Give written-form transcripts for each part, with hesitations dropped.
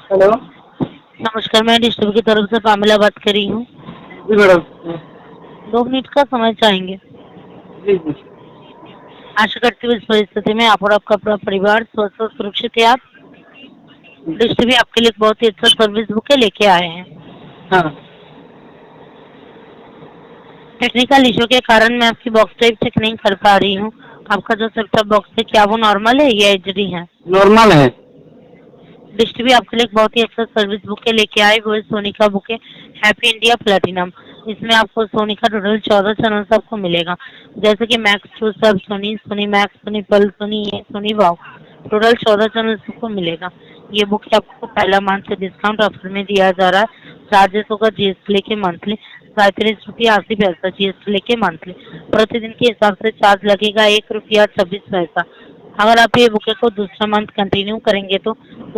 Hello. नमस्कार, मैं district की तरफ से पामिला बात कर रही हूँ। जी मैडम। 2 मिनट का समय चाहेंगे। जी जी। आशा करती हूँ इस परिस्थिति में आप और आपका पूरा परिवार स्वस्थ और सुरक्षित है। आप डिस्ट्रिक्ट भी आपके लिए बहुत ही अच्छा सर्विस बुके लेके आए हैं। हाँ। टेक्निकल इशू के कारण मैं आपकी बॉक्स टाइप चेक नहीं कर पा रही हूँ। आपका जो सेट टॉप बॉक्स है क्या वो नॉर्मल है या एचडी है? नॉर्मल है। डिस्ट भी आपके लिए एक बहुत ही अच्छा सर्विस बुके लेके आए, वो है सोनी का बुके हैप्पी इंडिया प्लेटिनम। इसमें आपको सोनी का टोटल 14 चैनल्स आपको मिलेगा, जैसे कि मैक्स टू सब, सोनी, सोनी मैक्स, सोनी पल, सोनी ए, सोनी वाव, टोटल 14 चैनल्स आपको मिलेगा। ये बुक आपको पहला मंथ डिस्काउंट ऑफर में दिया जा रहा है। चार्जेस होगा जीएसटी लेके मंथली 37.80 जीएसटी लेके मंथली। प्रतिदिन के हिसाब से चार्ज लगेगा 1 रुपया 26 पैसा। अगर आप ये बुके को दूसरा मंथ कंटिन्यू करेंगे तो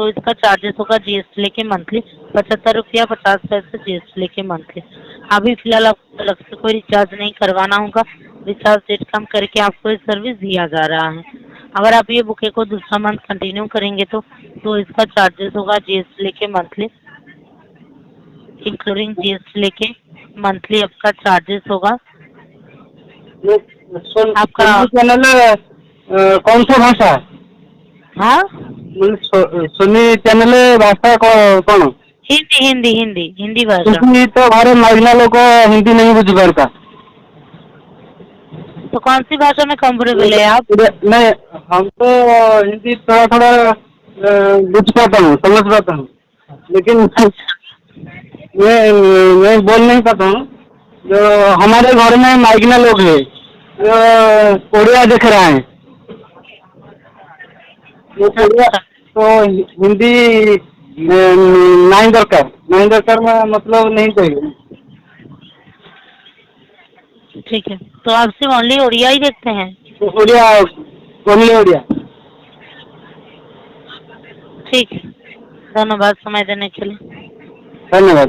इसका चार्जेस होगा जीएसटी लेके मंथली 75 रुपया 50 पैसे जीएसटी लेके मंथली। अभी फिलहाल आपको अलग से कोई रिचार्ज नहीं करवाना होगा। रिचार्ज रेट कम करके आपको ये सर्विस दिया जा रहा है। अगर आप ये बुके को दूसरा मंथ कंटिन्यू करेंगे तो इसका चार्जेस होगा जीएसटी लेके मंथली, इंक्लूडिंग जीएसटी लेके मंथली आपका चार्जेस होगा आपका। सोनी चैनल कौन सा भाषा? हाँ, सोनी चैनल भाषा कौन? हिंदी हिंदी हिंदी हिंदी भाषा। क्योंकि तो घरे महिला लोग हिंदी नहीं बुझीपारता। तो कौन सी भाषा में कंफर्टेबल है आप? नहीं, हम तो हिंदी थोड़ा थोड़ा बुझ पाता हूँ, समझ पाता हूँ, लेकिन अच्छा, मैं बोल नहीं पाता हूँ। जो हमारे घर में माइग्ना लोग हैं जो उड़िया देख रहे हैं, वो उड़िया अच्छा, तो हिंदी नहीं दरकार में मतलब नहीं चाहिए। ठीक है। तो आप सिर्फ ओनली उड़िया ही देखते हैं? तो उड़िया, ओनली उड़िया। ठीक है, धन्यवाद समय देने के लिए। धन्यवाद।